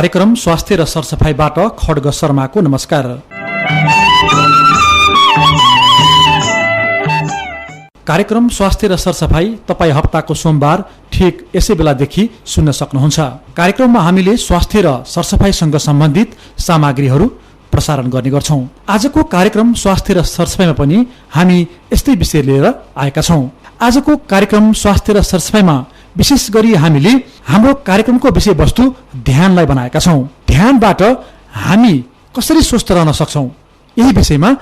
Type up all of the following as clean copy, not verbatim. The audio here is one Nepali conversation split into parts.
कार्यक्रम स्वास्थ्य र सरसफाइबाट खड्ग शर्माको नमस्कार। कार्यक्रम स्वास्थ्य र सरसफाई तपाईँ हप्ताको सोमबार ठिक यसै बेलादेखि सुन्न सक्नुहुन्छ। कार्यक्रममा हामीले स्वास्थ्य र सरसफाइसँग सम्बन्धित सामग्रीहरू प्रसारण गर्ने गर्छौं। आजको कार्यक्रम स्वास्थ्य र सरसफाइमा पनि हामी यस्तै विषय लिएर आएका छौं। आजको कार्यक्रम स्वास्थ्य र सरसफाइमा विशेष गरी हामीले हाम्रो कार्यक्रमको विषयवस्तु ध्यानलाई बनाएका छौं। ध्यानबाट हामी कसरी स्वस्थ रहन सक्छौं, यही विषयमा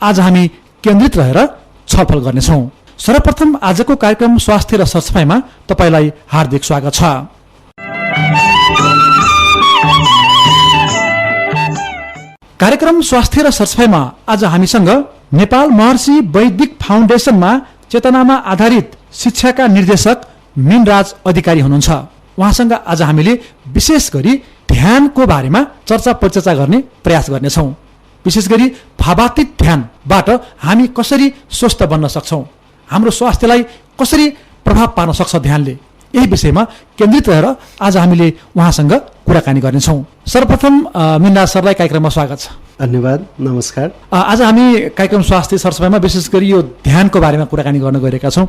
आज हामी केन्द्रित रहेर छलफल गर्नेछौं। सर्वप्रथम आजको कार्यक्रम स्वास्थ्य र सरसफाइमा तपाईलाई हार्दिक स्वागत छ। कार्यक्रम स्वास्थ्य र सरसफाइमा आज हामीसँग नेपाल महर्षि वैदिक फाउन्डेसनमा चेतनामा आधारित शिक्षाका निर्देशक मीनराज अधिकारी हुनुहुन्छ। उहाँसँग आज हामीले विशेष गरी ध्यानको बारेमा चर्चा परिचर्चा गर्ने प्रयास गर्नेछौं। विशेष गरी भावातीत ध्यानबाट हामी कसरी स्वस्थ बन्न सक्छौं, हाम्रो स्वास्थ्यलाई कसरी प्रभाव पार्न सक्छ ध्यानले, यही विषयमा केन्द्रित रहेर आज हामीले उहाँसँग कुराकानी गर्नेछौं। सर्वप्रथम मीनराज सरलाई कार्यक्रममा स्वागत छ। धन्यवाद, नमस्कार। आज हामी कार्यक्रम स्वास्थ्य सरसफाइमा विशेष गरी यो ध्यानको बारेमा कुराकानी गर्न गइरहेका छौं।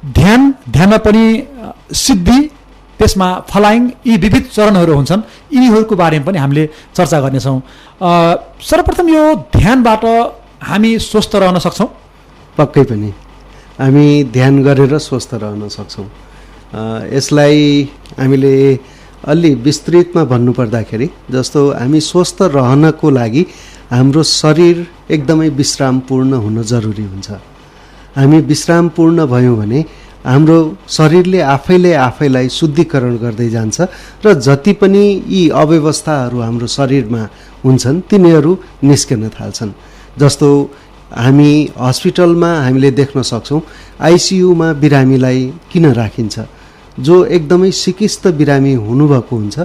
ध्यानमा पनि सिद्धि, त्यसमा फलाइङ, यी विविध चरणहरू हुन्छन्। यिनीहरूको बारेमा पनि हामीले चर्चा गर्नेछौँ। सर्वप्रथम यो ध्यानबाट हामी स्वस्थ रहन सक्छौँ? पक्कै पनि हामी ध्यान गरेर स्वस्थ रहन सक्छौँ। यसलाई हामीले अलि विस्तृतमा भन्नुपर्दाखेरि जस्तो हामी स्वस्थ रहनको लागि हाम्रो शरीर एकदमै विश्रामपूर्ण हुन जरुरी हुन्छ। हामी विश्रामपूर्ण भयौँ भने हाम्रो शरीरले आफैलाई शुद्धिकरण गर्दै जान्छ र जति पनि यी अव्यवस्थाहरू हाम्रो शरीरमा हुन्छन् तिनीहरू निस्कन थाल्छन्। जस्तो हामी हस्पिटलमा हामीले देख्न सक्छौँ आइसियुमा बिरामीलाई किन राखिन्छ, जो एकदमै सिकिस्त बिरामी हुनुभएको हुन्छ,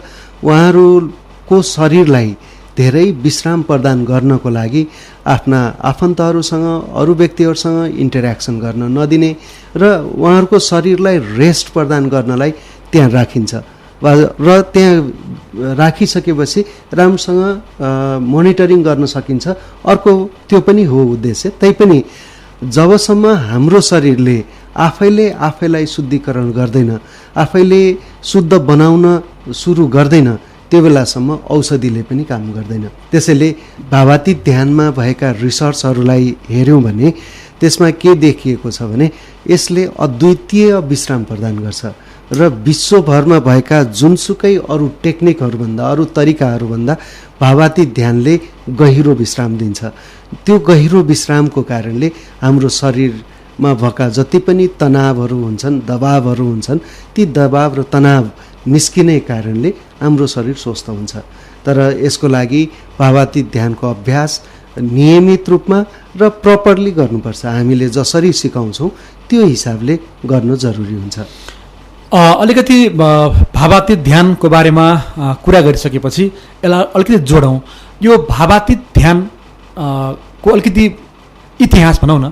उहाँहरूको शरीरलाई धेरै विश्राम प्रदान गर्नको लागि आफ्ना आफन्तहरूसँग अरू व्यक्तिहरूसँग इन्टरेक्सन गर्न नदिने र उहाँहरूको शरीरलाई रेस्ट प्रदान गर्नलाई त्यहाँ राखिन्छ र त्यहाँ राखिसकेपछि राम्रोसँग मोनिटरिङ गर्न सकिन्छ। अर्को त्यो पनि हो उद्देश्य। तैपनि जबसम्म हाम्रो शरीरले आफैलाई शुद्धिकरण गर्दैन, आफैले शुद्ध बनाउन सुरु गर्दैन, त्यो बेलासम्म औषधिले पनि काम गर्दैन। त्यसैले भावातीत ध्यानमा भएका रिसर्चहरूलाई हेऱ्यौँ भने त्यसमा के देखिएको छ भने यसले अद्वितीय विश्राम प्रदान गर्छ र विश्वभरमा भएका जुनसुकै अरू टेक्निकहरूभन्दा, अरू तरिकाहरूभन्दा भावातीत ध्यानले गहिरो विश्राम दिन्छ। त्यो गहिरो विश्रामको कारणले हाम्रो शरीरमा भएका जति पनि तनावहरू हुन्छन्, दबावहरू हुन्छन्, ती दबाव र तनाव निस्किने कारणले हाम्रो शरीर स्वस्थ हुन्छ। तर यसको लागि भावातीत ध्यानको अभ्यास नियमित रूपमा र प्रपरली गर्नुपर्छ। हामीले जसरी सिकाउँछौँ त्यो हिसाबले गर्नु जरुरी हुन्छ। अलिकति भावातीत ध्यानको बारेमा कुरा गरिसकेपछि यसलाई अलिकति जोडौँ। यो भावातीत ध्यान को अलिकति इतिहास भनौँ न,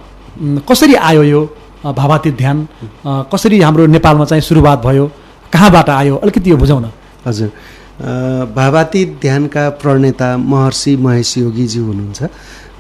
कसरी आयो यो भावातीत ध्यान, कसरी हाम्रो नेपालमा चाहिँ सुरुवात भयो, कहाँबाट आयो, अलिकति यो बुझाउन। हजुर, भावातीत ध्यानका प्रणेता महर्षि महेश योगीजी हुनुहुन्छ।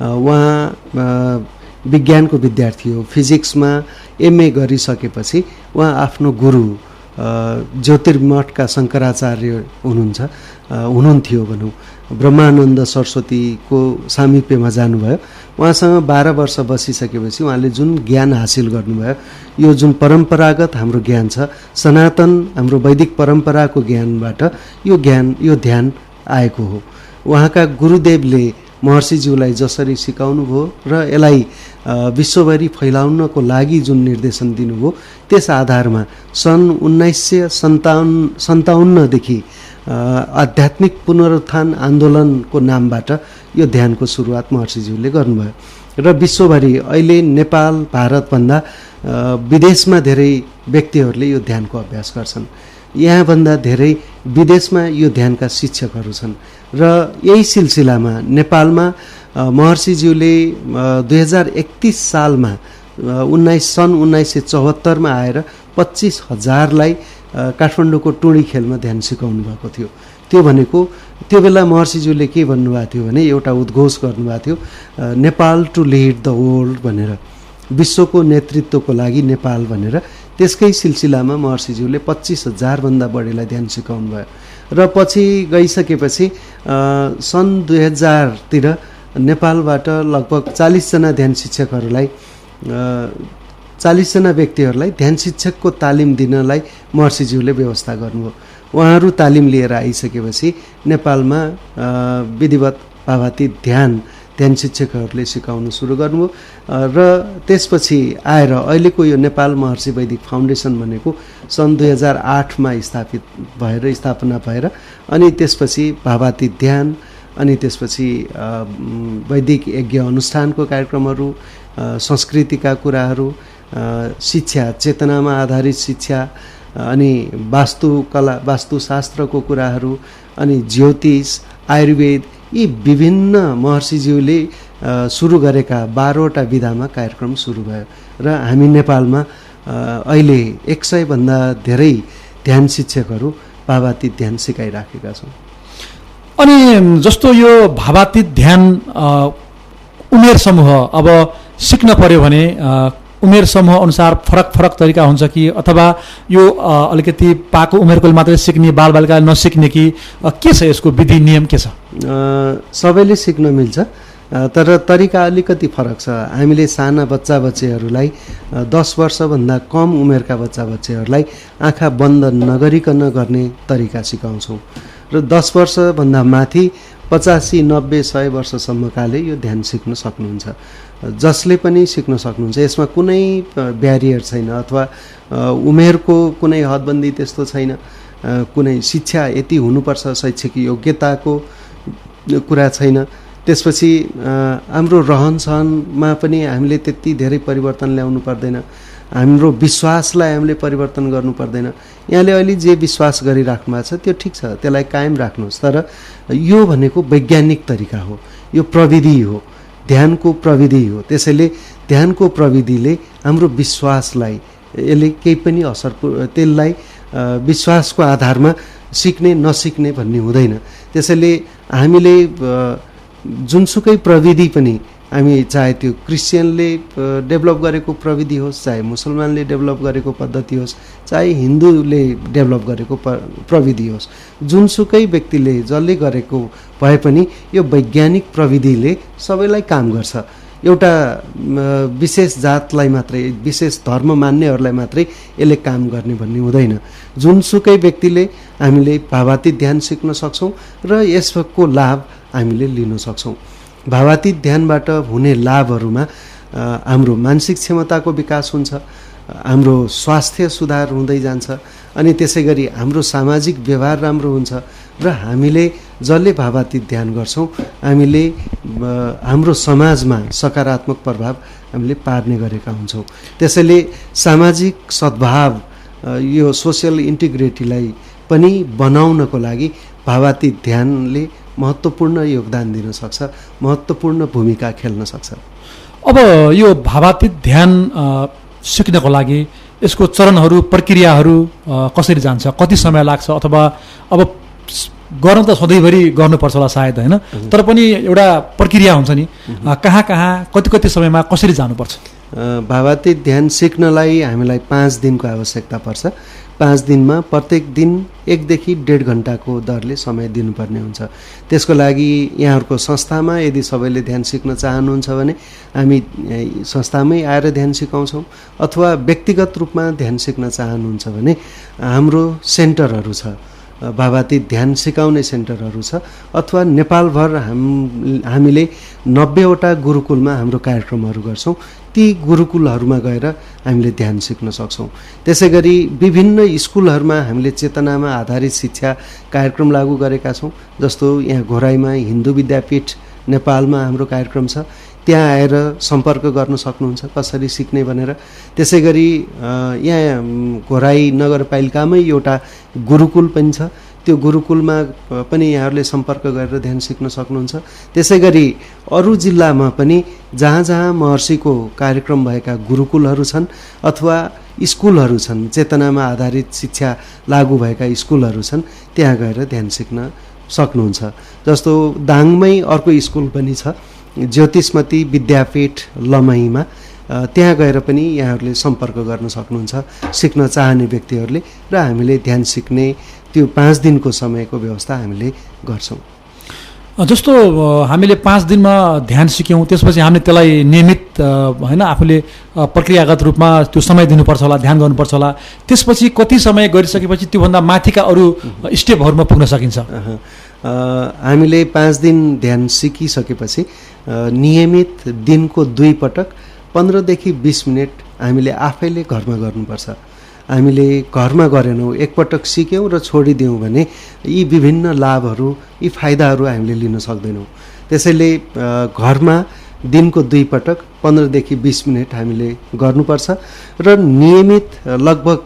उहाँ विज्ञानको विद्यार्थी हो। फिजिक्समा एमए गरिसकेपछि उहाँ आफ्नो गुरु ज्योतिर्मठका शङ्कराचार्य हुनुहुन्थ्यो भनौँ, ब्रह्मानन्द सरस्वतीको सामिप्यमा जानुभयो। उहाँसँग 12 वर्ष बसिसकेपछि उहाँले जुन ज्ञान हासिल गर्नुभयो, यो जुन परम्परागत हाम्रो ज्ञान छ, सनातन हाम्रो वैदिक परम्पराको ज्ञानबाट यो ध्यान आएको हो। उहाँका गुरुदेवले महर्षिज्यूलाई जसरी सिकाउनु भयो र यसलाई विश्वभरि फैलाउनको लागि जुन निर्देशन दिनुभयो, त्यस आधारमा सन् 1957देखि आध्यात्मिक पुनरुत्थान आन्दोलनको नामबाट यो ध्यानको सुरुवात महर्षिज्यूले गर्नुभयो र विश्वभरि अहिले नेपाल, भारतभन्दा विदेशमा धेरै व्यक्तिहरूले यो ध्यानको अभ्यास गर्छन्। यहाँभन्दा धेरै विदेशमा यो ध्यानका शिक्षकहरू छन् र यही सिलसिलामा नेपालमा महर्षिज्यूले 2031 सालमा सन् 1974मा आएर 25,000लाई काठमाडौँको टोडी खेलमा ध्यान सिकाउनु भएको थियो। त्यो भनेको त्यो बेला महर्षिज्यूले के भन्नुभएको थियो भने एउटा उद्घोष गर्नुभएको थियो, Nepal to lead the world भनेर, विश्वको नेतृत्वको लागि नेपाल भनेर। त्यसकै सिलसिलामा महर्षिज्यूले 25,000 भन्दा बढीलाई ध्यान सिकाउनु भयो र पछि गइसकेपछि सन् 2000 तिर नेपालबाट लगभग 40 जना ध्यान शिक्षकहरूलाई 40 जना व्यक्तिहरूलाई ध्यान शिक्षकको तालिम दिनलाई महर्षिज्यूले व्यवस्था गर्नुभयो। उहाँहरू तालिम लिएर आइसकेपछि नेपालमा विधिवत भावातीत ध्यान शिक्षकहरूले सिकाउनु सुरु गर्नुभयो र त्यसपछि आएर अहिलेको यो नेपाल महर्षि वैदिक फाउन्डेसन भनेको सन् 2008 मा स्थापना भएर अनि त्यसपछि भावातीत ध्यान, अनि त्यसपछि वैदिक यज्ञ अनुष्ठानको कार्यक्रमहरू, संस्कृतिका कुराहरू, शिक्षा, चेतनामा आधारित शिक्षा, अनि वास्तुकला वास्तुशास्त्रको कुराहरू, अनि ज्योतिष, आयुर्वेद, यी विभिन्न महर्षिज्यूले सुरु गरेका 12वटा विधामा कार्यक्रम सुरु भयो र हामी नेपालमा अहिले 100 भन्दा धेरै ध्यान शिक्षकहरू भावातीत ध्यान सिकाइराखेका छौँ। अनि जस्तो यो भावातीत ध्यान उमेर समूह अब सिक्न पर्यो भने उमेर समूह अनुसार फरक तरिका हुन्छ कि, अथवा यो अलिकति पाको उमेरकोले मात्रै सिक्ने, बालबालिकाले नसिक्ने कि के छ यसको विधि नियम के छ? सबैले सिक्न मिल्छ, तर तरिका अलिकति फरक छ। हामीले साना बच्चाबच्चीहरूलाई 10 वर्षभन्दा कम उमेरका बच्चाबच्चीहरूलाई आँखा बन्द नगरिकन गर्ने तरिका सिकाउँछौँ र 10 वर्षभन्दा माथि 85, 90, 100 वर्षसम्मकाले यो ध्यान सिक्न सक्नुहुन्छ। जसले पनि सिक्न सक्नुहुन्छ, यसमा कुनै ब्यारियर छैन अथवा उमेरको कुनै हदबन्दी त्यस्तो छैन, कुनै शिक्षा यति हुनुपर्छ शैक्षिक योग्यताको कुरा छैन। त्यसपछि हाम्रो रहनसहनमा पनि हामीले त्यति धेरै परिवर्तन ल्याउनु पर्दैन, हाम्रो विश्वासलाई हामीले परिवर्तन गर्नु पर्दैन। यहाँले अहिले जे विश्वास गरिराख्नु भएको छ त्यो ठिक छ, त्यसलाई कायम राख्नुहोस्, तर यो भनेको वैज्ञानिक तरिका हो, यो प्रविधि हो, ध्यानको प्रविधि हो। त्यसैले ध्यानको प्रविधिले हाम्रो विश्वासलाई यसले केही पनि असर, त्यसलाई विश्वासको आधारमा सिक्ने नसिक्ने भन्ने हुँदैन। त्यसैले हामीले जुनसुकै प्रविधि पनि, हामी चाहे त्यो क्रिस्चियनले डेभलप गरेको प्रविधि होस्, चाहे मुसलमानले डेभलप गरेको पद्धति होस्, चाहे हिन्दूले डेभलप गरेको प्रविधि होस्, जुनसुकै व्यक्तिले जसले गरेको भए पनि यो वैज्ञानिक प्रविधिले सबैलाई काम गर्छ। एउटा विशेष जातलाई मात्रै, विशेष धर्म मान्नेहरूलाई मात्रै यसले काम गर्ने भन्ने हुँदैन। जुनसुकै व्यक्तिले हामीले भावातीत ध्यान सिक्न सक्छौँ र यसको लाभ हामीले लिन सक्छौँ। भावातीत ध्यानबाट हुने लाभहरूमा हाम्रो मानसिक क्षमताको विकास हुन्छ, हाम्रो स्वास्थ्य सुधार हुँदै जान्छ, अनि त्यसै गरी हाम्रो सामाजिक व्यवहार राम्रो हुन्छ र हामीले जसले भावातीत ध्यान गर्छौँ हामीले हाम्रो समाजमा सकारात्मक प्रभाव हामीले पार्ने गरेका हुन्छौँ। त्यसैले सामाजिक सद्भाव, यो सोसियल इन्टिग्रिटीलाई पनि बनाउनको लागि भावातीत ध्यानले महत्त्वपूर्ण योगदान दिन सक्छ, महत्त्वपूर्ण भूमिका खेल्न सक्छ। अब यो भावातीत ध्यान सिक्नको लागि यसको चरणहरू, प्रक्रियाहरू कसरी जान्छ, कति समय लाग्छ, अथवा अब गर्न त सधैँभरि गर्नुपर्छ होला सायद, होइन, तर पनि एउटा प्रक्रिया हुन्छ नि, कहाँ कति समयमा कसरी जानुपर्छ? भावातीत ध्यान सिक्नलाई हामीलाई 5 दिनको आवश्यकता पर्छ। 5 दिनमा प्रत्येक दिन 1 देखि 1.5 घन्टाको दरले समय दिनुपर्ने हुन्छ। त्यसको लागि यहाँहरूको संस्थामा यदि सबैले ध्यान सिक्न चाहनुहुन्छ भने हामी संस्थामै आएर ध्यान सिकाउँछौँ, अथवा व्यक्तिगत रूपमा ध्यान सिक्न चाहनुहुन्छ भने हाम्रो सेन्टरहरू छ, भावातीत ध्यान सिकाउने सेन्टरहरू छ, अथवा नेपालभर हामीले 90वटा गुरुकुलमा हाम्रो कार्यक्रमहरू गर्छौँ। ती गुरुकुलहरूमा गएर हामीले ध्यान सिक्न सक्छौँ। त्यसै गरी विभिन्न स्कुलहरूमा हामीले चेतनामा आधारित शिक्षा कार्यक्रम लागू गरेका छौँ। जस्तो यहाँ घोराईमा हिन्दू विद्यापीठ नेपालमा हाम्रो कार्यक्रम छ, त्यहाँ आएर सम्पर्क गर्न सक्नुहुन्छ कसरी सिक्ने भनेर। त्यसै गरी यहाँ घोराई नगरपालिकामै एउटा गुरुकुल पनि छ, त्यो गुरुकुलमा पनि यहाँहरूले सम्पर्क गरेर ध्यान सिक्न सक्नुहुन्छ। त्यसै गरी अरू जिल्लामा पनि जहाँ जहाँ महर्षिको कार्यक्रम भएका गुरुकुलहरू छन्, अथवा स्कुलहरू छन्, चेतनामा आधारित शिक्षा लागू भएका स्कुलहरू छन्, त्यहाँ गएर ध्यान सिक्न सक्नुहुन्छ। जस्तो दाङमै अर्को स्कुल पनि छ, ज्योतिषमती विद्यापीठ लमहीमा, त्यहाँ गएर पनि यहाँहरूले सम्पर्क गर्न सक्नुहुन्छ सिक्न चाहने व्यक्तिहरूले, र हामीले ध्यान सिक्ने त्यो 5 दिनको समयको व्यवस्था हामीले गर्छौँ। जस्तो हामीले 5 दिनमा ध्यान सिक्यौँ, त्यसपछि हामीले त्यसलाई नियमित होइन आफूले प्रक्रियागत रूपमा त्यो समय दिनुपर्छ होला, ध्यान गर्नुपर्छ होला, त्यसपछि कति समय गरिसकेपछि त्योभन्दा माथिका अरू स्टेपहरूमा पुग्न सकिन्छ? हामीले 5 दिन ध्यान सिकिसकेपछि नियमित दिनको 2 पटक 15 देखि 20 मिनट हामीले आफैले घरमा गर्नुपर्छ। हामीले घरमा गरेनौँ, एकपटक सिक्यौँ र छोडिदियौँ भने यी विभिन्न लाभहरू, यी फाइदाहरू हामीले लिन सक्दैनौँ। त्यसैले घरमा दिनको 2 पटक 15 देखि 20 मिनट हामीले गर्नुपर्छ र नियमित लगभग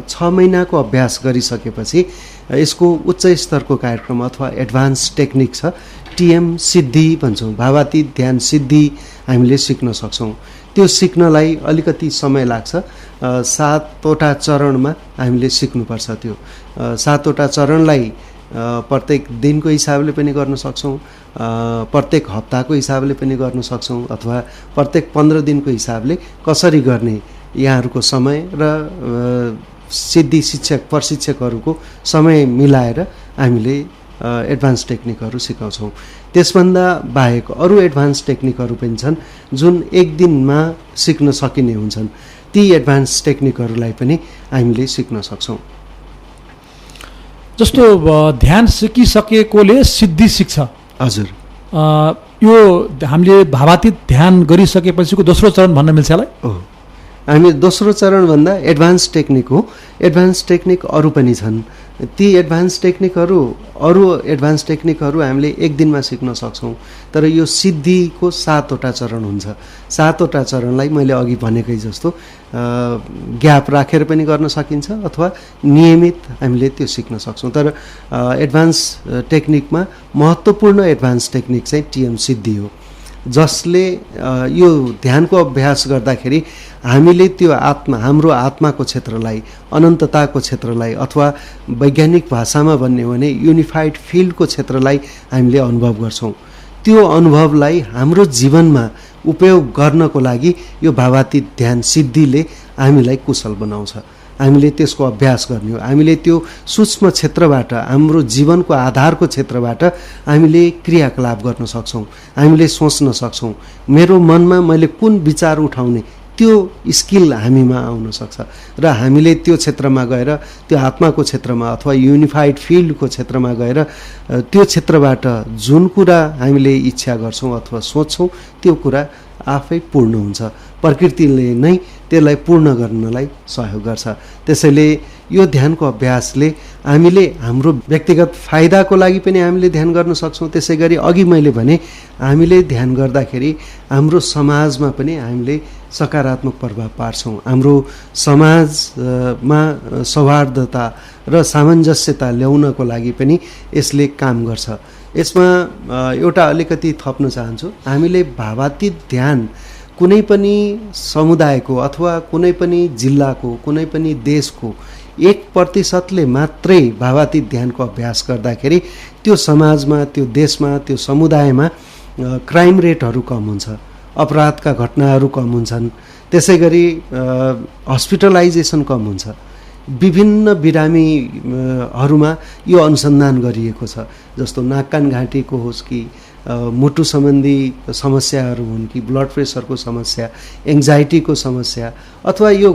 6 महिनाको अभ्यास गरिसकेपछि यसको उच्च स्तरको कार्यक्रम अथवा एडभान्स टेक्निक छ, टिएम सिद्धि भन्छौँ, भावातीत ध्यान सिद्धि हामीले सिक्न सक्छौँ। त्यो सिक्नलाई अलिकति समय लाग्छ, 7वटा चरणमा हामीले सिक्नुपर्छ। त्यो 7वटा चरणलाई प्रत्येक दिनको हिसाबले पनि गर्न सक्छौँ, प्रत्येक हप्ताको हिसाबले पनि गर्न सक्छौँ, अथवा प्रत्येक 15 दिनको हिसाबले कसरी गर्ने यहाँहरूको समय र सिद्धि शिक्षक प्रशिक्षकहरूको समय मिलाएर हामीले एडभान्स टेक्निकहरू सिकाउँछौँ। त्यसभन्दा बाहेक अरू एडभान्स टेक्निकहरू पनि छन् जुन 1 दिनमा सिक्न सकिने हुन्छन्, ती एडभान्स टेक्निकहरूलाई पनि हामीले सिक्न सक्छौँ। जस्तो ध्यान सिकिसकेकोले सिद्धि सिक्छ। हजुर, यो हामीले भावातीत ध्यान गरिसकेपछिको दोस्रो चरण भन्न मिल्छ यसलाई? हामी दोस्रो चरणभन्दा एडभान्स टेक्निक हो। एडभान्स टेक्निक अरू पनि छन्, ती एडभान्स टेक्निकहरू हामीले 1 दिनमा सिक्न सक्छौँ। तर यो सिद्धिको 7वटा चरण हुन्छ। 7वटा चरणलाई मैले अघि भनेकै जस्तो ग्याप राखेर पनि गर्न सकिन्छ अथवा नियमित हामीले त्यो सिक्न सक्छौँ। तर एडभान्स टेक्निकमा महत्त्वपूर्ण एडभान्स टेक्निक चाहिँ टिएम सिद्धि हो, जसले यो ध्यानको अभ्यास गर्दाखेरि हामीले त्यो हाम्रो आत्माको क्षेत्रलाई, अनन्तताको क्षेत्रलाई, अथवा वैज्ञानिक भाषामा भन्ने हो भने युनिफाइड फिल्डको क्षेत्रलाई हामीले अनुभव गर्छौँ। त्यो अनुभवलाई हाम्रो जीवनमा उपयोग गर्नको लागि यो भावातीत ध्यान सिद्धिले हामीलाई कुशल बनाउँछ। हामीले त्यसको अभ्यास गर्ने हो। हामीले त्यो सूक्ष्म क्षेत्रबाट, हाम्रो जीवनको आधारको क्षेत्रबाट हामीले क्रियाकलाप गर्न सक्छौँ, हामीले सोच्न सक्छौँ। मेरो मनमा मैले कुन विचार उठाउने, त्यो स्किल हामीमा आउन सक्छ र हामीले त्यो क्षेत्रमा गएर, त्यो आत्माको क्षेत्रमा अथवा युनिफाइड फिल्डको क्षेत्रमा गएर त्यो क्षेत्रबाट जुन कुरा हामीले इच्छा गर्छौँ अथवा सोच्छौँ त्यो कुरा आफै पूर्ण हुन्छ। प्रकृतिले नै त्यसलाई पूर्ण गर्नलाई सहयोग गर्छ। त्यसैले यो ध्यानको अभ्यासले हामीले हाम्रो व्यक्तिगत फाइदाको लागि पनि हामीले ध्यान गर्न सक्छौँ। त्यसै गरी अघि मैले भने हामीले ध्यान गर्दाखेरि हाम्रो समाजमा पनि हामीले सकारात्मक प्रभाव पार्छौँ। हाम्रो समाजमा सौहार्दता र सामञ्जस्यता ल्याउनको लागि पनि यसले काम गर्छ। यसमा एउटा अलिकति थप्न चाहन्छु, हामीले भावातीत ध्यान कुनै पनि समुदायको अथवा कुनै पनि जिल्लाको, कुनै पनि देशको 1% मात्रै भावातीत ध्यानको अभ्यास गर्दाखेरि त्यो समाजमा, त्यो देशमा, त्यो समुदायमा क्राइम रेटहरू कम हुन्छ, अपराधका घटनाहरू कम हुन्छन्। त्यसै गरी हस्पिटलाइजेसन कम हुन्छ। विभिन्न बिरामीहरूमा यो अनुसन्धान गरिएको छ, जस्तो नाक कान घाँटीको होस् कि मुटु सम्बन्धी समस्याहरू हुन् कि ब्लड प्रेसरको समस्या, एङ्जाइटीको समस्या, अथवा यो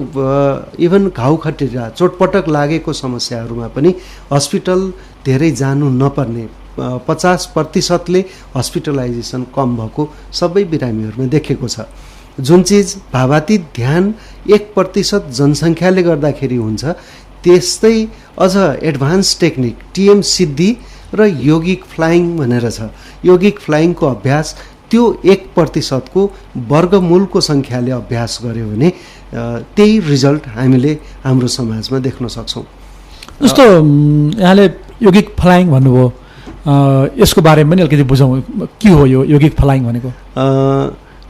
इभन घाउ खटिरा, चोटपटक लागेको समस्याहरूमा पनि हस्पिटल धेरै जानु नपर्ने 50%ले हस्पिटलाइजेसन कम भएको सबै बिरामीहरूमा देखेको छ। जुन चिज भावातीत ध्यान 1% जनसङ्ख्याले गर्दाखेरि हुन्छ, त्यस्तै अझ एडभान्स टेक्निक टिएम सिद्धि र योगिक फ्लाइङ भनेर छ। योगिक फ्लाइङको अभ्यास त्यो 1% को वर्गमूलको सङ्ख्याले अभ्यास गर्यो भने त्यही रिजल्ट हामीले हाम्रो समाजमा देख्न सक्छौँ। जस्तो यहाँले योगिक फ्लाइङ भन्नुभयो, यसको बारेमा पनि अलिकति बुझौँ, के हो यो योगिक फ्लाइङ भनेको?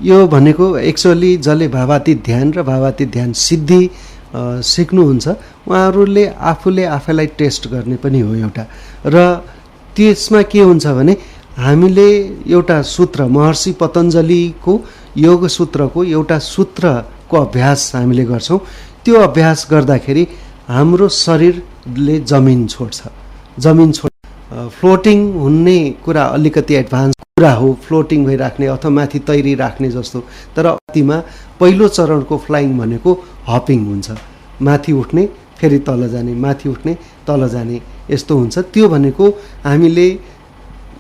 यो भनेको एक्चुअली जसले भावातीत ध्यान र भावातीत ध्यान सिद्धि सिक्नुहुन्छ उहाँहरूले आफैलाई टेस्ट गर्ने पनि हो एउटा। र त्यसमा के हुन्छ भने हामीले एउटा सूत्र महर्षि पतञ्जलिको योग सूत्रको एउटा सूत्रको अभ्यास हामीले गर्छौँ। त्यो अभ्यास गर्दाखेरि हाम्रो शरीरले जमिन छोड्छ। फ्लोटिङ हुने कुरा अलिकति एडभान्स कुरा हो, फ्लोटिङ भइराख्ने अथवा माथि तैरिराख्ने जस्तो। तर अतिमा पहिलो चरणको फ्लाइङ भनेको हपिङ हुन्छ, माथि उठ्ने फेरि तल जाने, माथि उठ्ने तल जाने, यस्तो हुन्छ। त्यो भनेको हामीले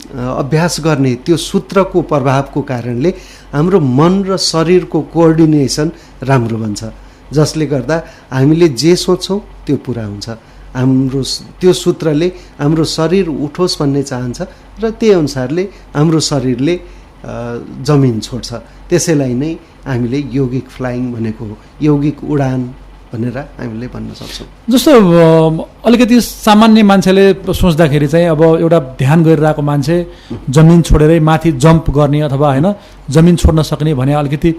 अभ्यास गर्ने त्यो सूत्रको प्रभावको कारणले हाम्रो मन र शरीरको कोअर्डिनेसन राम्रो बन्छ, जसले गर्दा हामीले जे सोच्छौँ त्यो पुरा हुन्छ। हाम्रो त्यो सूत्रले हाम्रो शरीर उठोस् भन्ने चाहन्छ र त्यही अनुसारले हाम्रो शरीरले जमिन छोड्छ। त्यसैलाई नै हामीले यौगिक फ्लाइङ भनेको हो, यौगिक उडान भनेर हामीले भन्न सक्छौँ। जस्तो अलिकति सामान्य मान्छेले सोच्दाखेरि चाहिँ अब एउटा ध्यान गरिरहेको मान्छे जमिन छोडेरै माथि जम्प गर्ने अथवा होइन जमिन छोड्न सक्ने भने अलिकति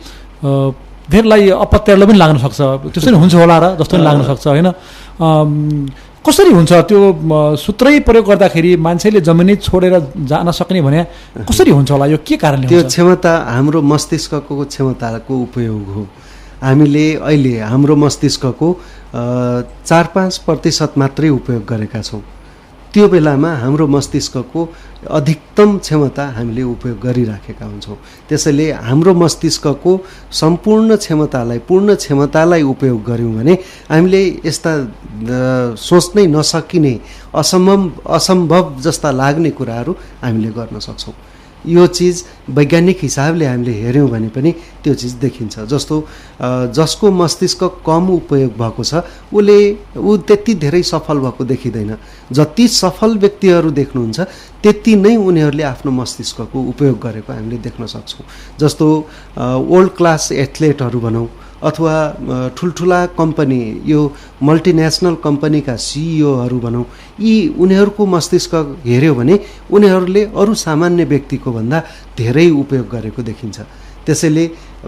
धेरैलाई अपत्यारो पनि लाग्न सक्छ, त्यस्तो नि हुन्छ होला र जस्तो पनि लाग्न सक्छ होइन। कसरी हुन्छ त्यो सूत्रै प्रयोग गर्दाखेरि मान्छेले जमिनै छोडेर जान सक्ने भने कसरी हुन्छ होला, यो के कारणले? त्यो क्षमता हाम्रो मस्तिष्कको क्षमताको उपयोग हो। हामीले अहिले हाम्रो मस्तिष्कको 4-5% मात्रै उपयोग गरेका छौँ। त्यो बेलामा हाम्रो मस्तिष्कको अधिकतम क्षमता हामीले उपयोग गरिराखेका हुन्छौँ। त्यसैले हाम्रो मस्तिष्कको सम्पूर्ण क्षमतालाई पूर्ण क्षमतालाई उपयोग गऱ्यौँ भने हामीले यस्ता सोच्नै नसकिने असम्भव जस्ता लाग्ने कुराहरू हामीले गर्न सक्छौँ। यो चिज वैज्ञानिक हिसाबले हामीले हेऱ्यौँ भने पनि त्यो चिज देखिन्छ। जस्तो जसको मस्तिष्क कम उपयोग भएको छ ऊ त्यति धेरै सफल भएको देखिँदैन। जति सफल व्यक्तिहरू देख्नुहुन्छ त्यति नै उनीहरूले आफ्नो मस्तिष्कको उपयोग गरेको हामीले देख्न सक्छौँ। जस्तो वर्ल्ड क्लास एथलेटहरू भनौँ अथवा ठुल्ठुला कम्पनी यो मल्टिनेसनल कम्पनीका सिइओहरू भनौँ, यी उनीहरूको मस्तिष्क हेऱ्यो भने उनीहरूले अरू सामान्य व्यक्तिको भन्दा धेरै उपयोग गरेको देखिन्छ। त्यसैले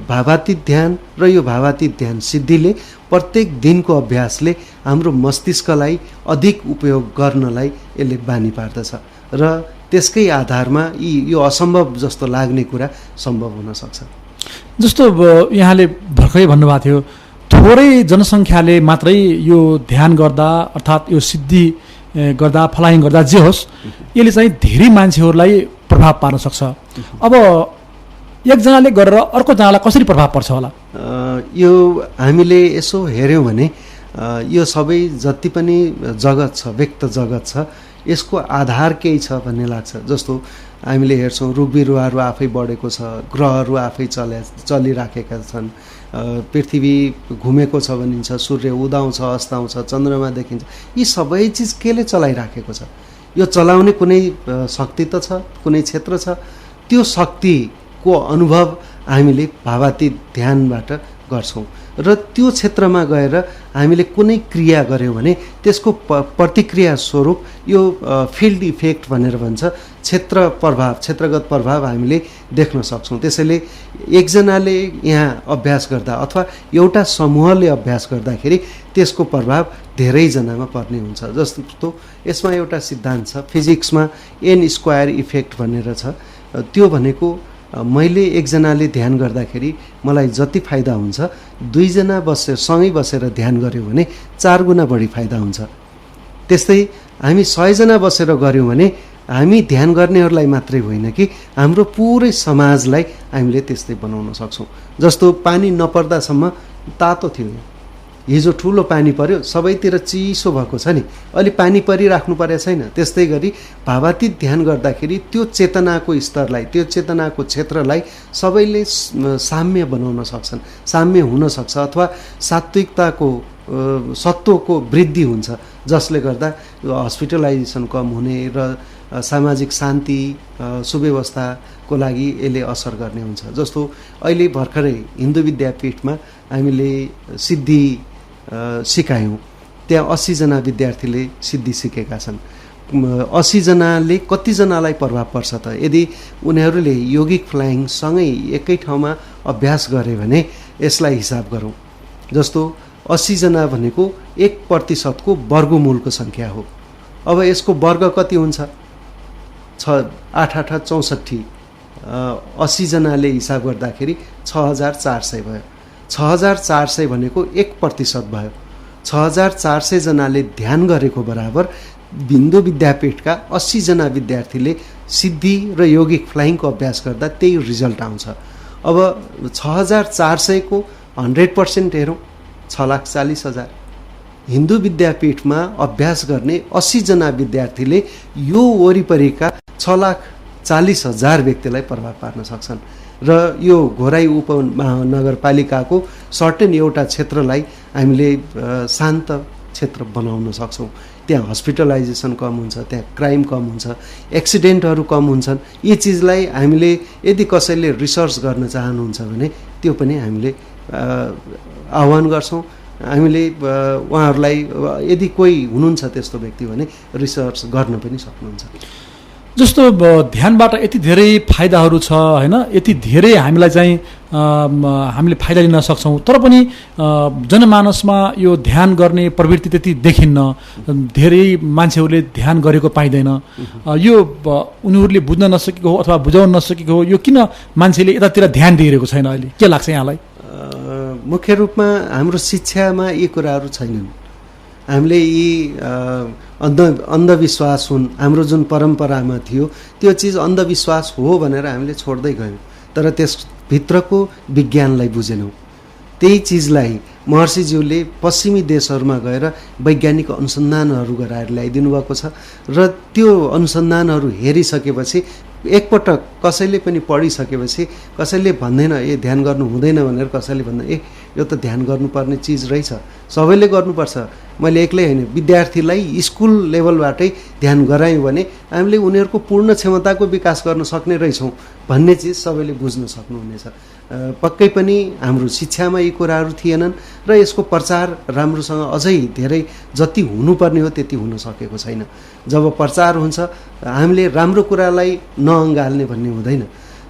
भावातीत ध्यान र यो भावातीत ध्यान सिद्धिले प्रत्येक दिनको अभ्यासले हाम्रो मस्तिष्कलाई अधिक उपयोग गर्नलाई यसले बानी पार्दछ र त्यसकै आधारमा यो असम्भव जस्तो लाग्ने कुरा सम्भव हुन सक्छ। जस्तो यहाँले भर्खरै भन्नुभएको थियो थोरै जनसङ्ख्याले मात्रै यो ध्यान गर्दा अर्थात् यो सिद्धि गर्दा फ्लाइङ गर्दा जे होस् यसले चाहिँ धेरै मान्छेहरूलाई प्रभाव पार्न सक्छ। अब एकजनाले गरेर अर्कोजनालाई कसरी प्रभाव पर्छ होला? यो हामीले यसो हेऱ्यौँ भने यो सबै जति पनि जगत छ, व्यक्त जगत छ, यसको आधार केही छ भन्ने लाग्छ। जस्तो हामीले हेर्छौँ रुख बिरुवाहरू आफै बढेको छ, ग्रहहरू आफै चलिराखेका छन्, पृथ्वी घुमेको छ भनिन्छ, सूर्य उदाउँछ अस्ताउँछ, चन्द्रमा देखिन्छ। यी सबै चिज केले चलाइराखेको छ? यो चलाउने कुनै शक्ति त छ, कुनै क्षेत्र छ। त्यो शक्तिको अनुभव हामीले भावातीत ध्यानबाट गर्छौँ र त्यो क्षेत्रमा गएर हामीले कुनै क्रिया गऱ्यौँ भने त्यसको प्रतिक्रिया स्वरूप यो फिल्ड इफेक्ट भनेर भन्छ, क्षेत्रगत प्रभाव हामीले देख्न सक्छौँ। त्यसैले एकजनाले यहाँ अभ्यास गर्दा अथवा एउटा समूहले अभ्यास गर्दाखेरि त्यसको प्रभाव धेरैजनामा पर्ने हुन्छ। जस्तो यसमा एउटा सिद्धान्त छ फिजिक्समा n² इफेक्ट भनेर छ। त्यो भनेको मैले एकजनाले ध्यान गर्दाखेरि मलाई जति फाइदा हुन्छ 2 जना सँगै बसेर ध्यान गऱ्यौँ भने 4 गुणा बढी फाइदा हुन्छ। त्यस्तै हामी 100 जना बसेर गऱ्यौँ भने हामी ध्यान गर्नेहरूलाई मात्रै होइन कि हाम्रो पुरै समाजलाई हामीले त्यस्तै बनाउन सक्छौँ। जस्तो पानी नपर्दासम्म तातो थियो, हिजो ठुलो पानी पर्यो, सबैतिर चिसो भएको छ नि, अलि पानी परिराख्नु परेको छैन। त्यस्तै गरी भावातीत ध्यान गर्दाखेरि त्यो चेतनाको स्तरलाई, त्यो चेतनाको क्षेत्रलाई सबैले साम्य बनाउन सक्छन्, साम्य हुन सक्छ अथवा सात्विकताको सत्वको वृद्धि हुन्छ, जसले गर्दा हस्पिटलाइजेसन कम हुने र सामाजिक शान्ति सुव्यवस्थाको लागि यसले असर गर्ने हुन्छ। जस्तो अहिले भर्खरै हिन्दू विद्यापीठमा हामीले सिद्धि सिकायौँ, त्यहाँ 80 जना विद्यार्थीले सिद्धि सिकेका छन्। 80 जनाले कतिजनालाई प्रभाव पर्छ त? यदि उनीहरूले यौगिक फ्लाइङ सँगै एकै ठाउँमा अभ्यास गरे भने यसलाई हिसाब गरौँ। जस्तो 80 जना भनेको 1% को वर्गमूलको सङ्ख्या हो। अब यसको वर्ग कति हुन्छ? 8 8 64 80 जनाले हिसाब गर्दाखेरि 6400 भयो। 6400 भनेको 1% भयो। 6400 जनाले ध्यान गरेको बराबर बिन्दु विद्यापीठका 80 जना विद्यार्थीले सिद्धि र योगिक फ्लाइङको अभ्यास गर्दा त्यही रिजल्ट आउँछ। अब 6400 को 100% हेरौँ, 6,40,000। हिन्दू विद्यापीठमा अभ्यास गर्ने 80 जना विद्यार्थीले यो वरिपरिका 6,40,000 व्यक्तिलाई प्रभाव पार्न सक्छन् र यो घोराई उपमहानगरपालिकाको सर्टेन एउटा क्षेत्रलाई हामीले शान्त क्षेत्र बनाउन सक्छौँ। त्यहाँ हस्पिटलाइजेसन कम हुन्छ, त्यहाँ क्राइम कम हुन्छ, एक्सिडेन्टहरू कम हुन्छन्। यी चिजलाई हामीले यदि कसैले रिसर्च गर्न चाहनुहुन्छ भने त्यो पनि हामीले आह्वान गर्छौँ। हामीले उहाँहरूलाई यदि कोही हुनुहुन्छ त्यस्तो व्यक्ति भने रिसर्च गर्न पनि सक्नुहुन्छ। जस्तो ध्यानबाट यति धेरै फाइदाहरू छ हैन, यति धेरै हामीलाई चाहिँ हामीले फाइदा लिन सक्छौँ, तर पनि जनमानसमा यो ध्यान गर्ने प्रवृत्ति त्यति देखिन्न। धेरै मान्छेहरूले ध्यान गरेको पाइँदैन। यो उनीहरूले बुझ्न नसकेको हो अथवा बुझाउन नसकेको हो। यो किन मान्छेले यतातिर ध्यान दिइरहेको छैन अहिले, के लाग्छ यहाँलाई? मुख्य रूपमा हाम्रो शिक्षामा यी कुराहरू छैनन्। हामीले यी अन्धविश्वास हुन्, हाम्रो जुन परम्परामा थियो त्यो चिज अन्धविश्वास हो भनेर हामीले छोड्दै गयौँ, तर त्यसभित्रको विज्ञानलाई बुझेनौँ। त्यही चिजलाई महर्षिज्यूले पश्चिमी देशहरूमा गएर वैज्ञानिक अनुसन्धानहरू गराएर ल्याइदिनु भएको छ र त्यो अनुसन्धानहरू हेरिसकेपछि एकपटक कसैले पनि पढिसकेपछि कसैले भन्दैन ए ध्यान गर्नु हुँदैन भनेर, कसैले भन्दैन ए यो त ध्यान गर्नुपर्ने चिज रहेछ, सबैले गर्नुपर्छ। मैले एक्लै होइन, विद्यार्थीलाई स्कुल लेभलबाटै ध्यान गरायौँ भने हामीले उनीहरूको पूर्ण क्षमताको विकास गर्न सक्ने रहेछौँ भन्ने चिज सबैले बुझ्न सक्नुहुनेछ। पक्कै पनि हाम्रो शिक्षामा यी कुराहरू थिएनन् र यसको प्रचार राम्रोसँग अझै धेरै जति हुनुपर्ने हो त्यति हुन सकेको छैन। जब प्रचार हुन्छ हामीले राम्रो कुरालाई नअँगाल्ने भन्ने हुँदैन।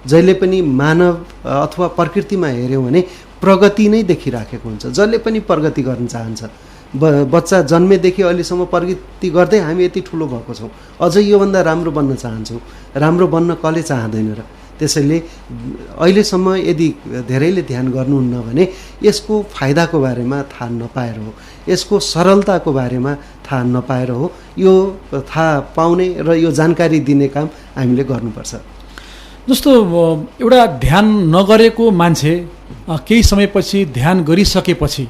जहिले पनि मानव अथवा प्रकृतिमा हेऱ्यौँ भने प्रगति नै देखिराखेको हुन्छ। जसले पनि प्रगति गर्न चाहन्छ। बच्चा जन्मेदेखि अहिलेसम्म प्रगति गर्दै हामी यति ठुलो भएको छौँ, अझै योभन्दा राम्रो बन्न चाहन्छौँ। राम्रो बन्न कसले चाहँदैन र? त्यसैले अहिलेसम्म यदि धेरैले ध्यान गर्नुहुन्न भने यसको फाइदाको बारेमा थाहा नपाएर हो, यसको सरलताको बारेमा थाहा नपाएर हो। यो थाहा पाउने र यो जानकारी दिने काम हामीले गर्नुपर्छ। जस्तो एउटा ध्यान नगरेको मान्छे केही समयपछि ध्यान गरिसकेपछि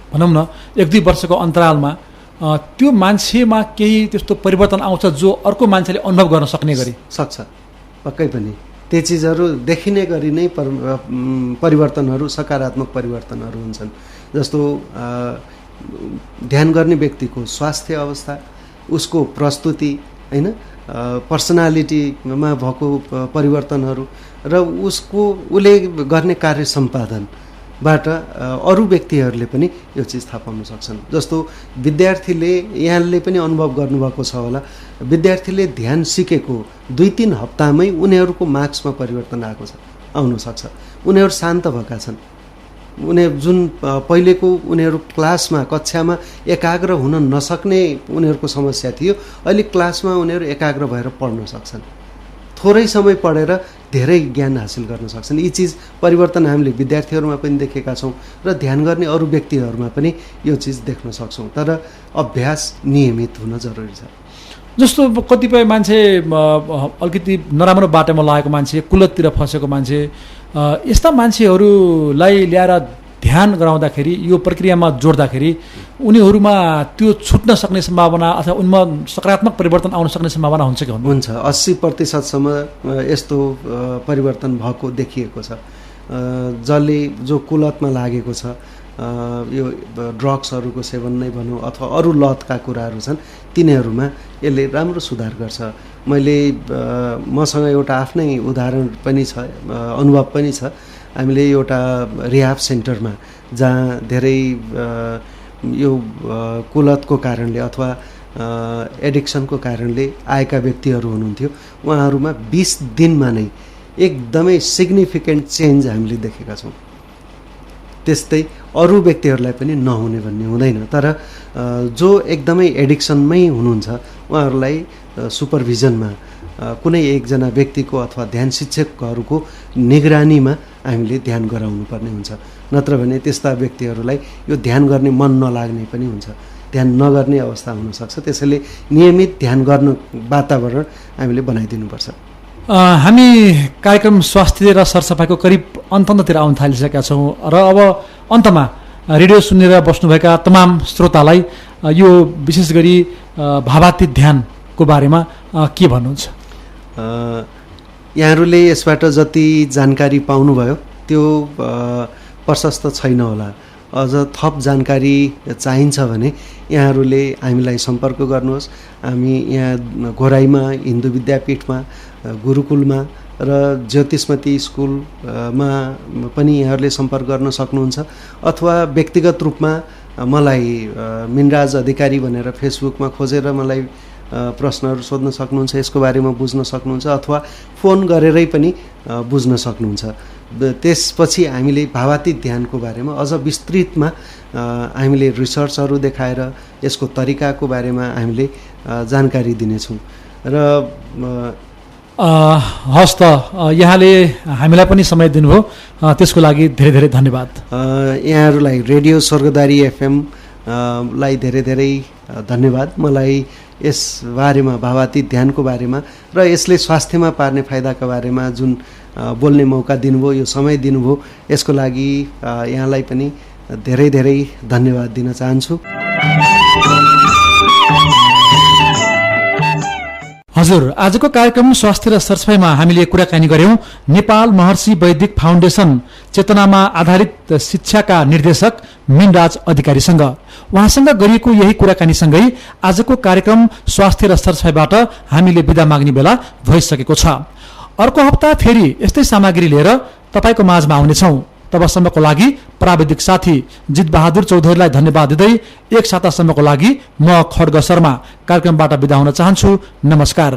भनौँ न 1-2 वर्षको अन्तरालमा त्यो मान्छेमा केही त्यस्तो परिवर्तन आउँछ जो अर्को मान्छेले अनुभव गर्न सक्ने गरी सक्छ। पक्कै पनि त्यो चिजहरू देखिने गरी नै परिवर्तनहरू, सकारात्मक परिवर्तनहरू हुन्छन्। जस्तो ध्यान गर्ने व्यक्तिको स्वास्थ्य अवस्था, उसको प्रस्तुति हैन, पर्सनालिटीमा भएको परिवर्तनहरू र उसले गर्ने कार्य सम्पादनबाट अरू व्यक्तिहरूले पनि यो चिज थाहा पाउन सक्छन्। जस्तो विद्यार्थीले, यहाँले पनि अनुभव गर्नुभएको छ होला, विद्यार्थीले ध्यान सिकेको 2-3 हप्तामै उनीहरूको मार्क्समा परिवर्तन आउन सक्छ। उनीहरू शान्त भएका छन्। उनीहरू जुन पहिलेको उनीहरू क्लासमा कक्षामा एकाग्र हुन नसक्ने उनीहरूको समस्या थियो, अहिले क्लासमा उनीहरू एकाग्र भएर पढ्न सक्छन्। थोरै समय पढेर धेरै ज्ञान हासिल गर्न सक्छन्। यी चिज परिवर्तन हामीले विद्यार्थीहरूमा पनि देखेका छौँ र ध्यान गर्ने अरू व्यक्तिहरूमा पनि यो चिज देख्न सक्छौँ। तर अभ्यास नियमित हुन जरुरी छ। जस्तो कतिपय मान्छे अलिकति नराम्रो बाटोमा लागेको मान्छे, कुलततिर फसेको मान्छे, यस्ता मान्छेहरूलाई ल्याएर ध्यान गराउँदाखेरि, यो प्रक्रियामा जोड्दाखेरि उनीहरूमा त्यो छुट्न सक्ने सम्भावना अथवा उनमा सकारात्मक परिवर्तन आउन सक्ने सम्भावना हुन्छ कि हुन्छ? 80% यस्तो परिवर्तन भएको देखिएको छ। जो कुलतमा लागेको छ, यो ड्रग्सहरूको सेवन नै भनौँ अथवा अरू लतका कुराहरू छन्, तिनीहरूमा यसले राम्रो सुधार गर्छ। मसँग एउटा आफ्नै उदाहरण पनि छ, अनुभव पनि छ। हामीले एउटा रिहाब सेन्टरमा जहाँ धेरै यो कुलतको कारणले अथवा एडिक्सनको कारणले आएका व्यक्तिहरू हुनुहुन्थ्यो, उहाँहरूमा 20 दिनमा नै एकदमै सिग्निफिकेन्ट चेन्ज हामीले देखेका छौँ। त्यस्तै अरू व्यक्तिहरूलाई पनि नहुने भन्ने हुँदैन। तर जो एकदमै एडिक्सनमै हुनुहुन्छ उहाँहरूलाई सुपरभिजनमा कुनै एकजना व्यक्तिको अथवा ध्यान शिक्षकहरूको निगरानीमा हामीले ध्यान गराउनु पर्ने हुन्छ। नत्र भने त्यस्ता व्यक्तिहरूलाई यो ध्यान गर्ने मन नलाग्ने पनि हुन्छ, ध्यान नगर्ने अवस्था हुनसक्छ। त्यसैले नियमित ध्यान गर्न वातावरण हामीले बनाइदिनुपर्छ। हामी कार्यक्रम स्वास्थ्य र सरसफाइको करिब अन्ततिर आउन थालिसकेका छौँ र अब अन्तमा रेडियो सुनेर बस्नुभएका तमाम श्रोतालाई यो विशेष गरी भावातीत ध्यानको बारेमा के भन्नुहुन्छ? यहाँहरूले यसबाट जति जानकारी पाउनुभयो त्यो प्रशस्त छैन होला। अझ थप जानकारी चाहिन्छ भने यहाँहरूले हामीलाई सम्पर्क गर्नुहोस्। हामी यहाँ घोराईमा हिन्दू विद्यापीठमा, गुरुकुलमा र ज्योतिषमती स्कुलमा पनि यहाँहरूले सम्पर्क गर्न सक्नुहुन्छ। अथवा व्यक्तिगत रूपमा मलाई मिनराज अधिकारी भनेर फेसबुकमा खोजेर मलाई प्रश्नहरू सोध्न सक्नुहुन्छ, यसको बारेमा बुझ्न सक्नुहुन्छ, अथवा फोन गरेरै पनि बुझ्न सक्नुहुन्छ। त्यसपछि हामीले भावातीत ध्यानको बारेमा अझ विस्तृतमा हामीले रिसर्चहरू देखाएर यसको तरिकाको बारेमा हामीले जानकारी दिनेछौँ। र हस् त, यहाँले हामीलाई पनि समय दिनुभयो, त्यसको लागि धेरै धेरै धन्यवाद। यहाँहरूलाई रेडियो स्वर्गदारी एफएम लाई धेरै धेरै धन्यवाद। मलाई यस बारेमा भावातीत ध्यानको बारेमा र यसले स्वास्थ्यमा पार्ने फाइदाका बारेमा जुन बोल्ने मौका दिनुभयो, यो समय दिनुभयो, यसको लागि यहाँलाई पनि धेरै धेरै धन्यवाद दिन चाहन्छु। हजुर, आजको कार्यक्रम स्वास्थ्य र सरसफाइमा हामीले कुराकानी गर्यौं नेपाल महर्षि वैदिक फाउन्डेसन चेतनामा आधारित शिक्षाका निर्देशक मिनराज अधिकारीसँग। उहाँसँग गरिएको यही कुराकानीसँगै आजको कार्यक्रम स्वास्थ्य र सरसफाइबाट हामीले बिदा माग्ने बेला भइसकेको छ। अर्को हप्ता फेरि यस्तै सामग्री लिएर तपाईको माझमा आउनेछौँ। तबसम्मको लागि प्राविधिक साथी जित बहादुर चौधरीलाई धन्यवाद दिँदै एक सातासम्मको लागि म खड्ग शर्मा कार्यक्रमबाट बिदा हुन चाहन्छु। नमस्कार।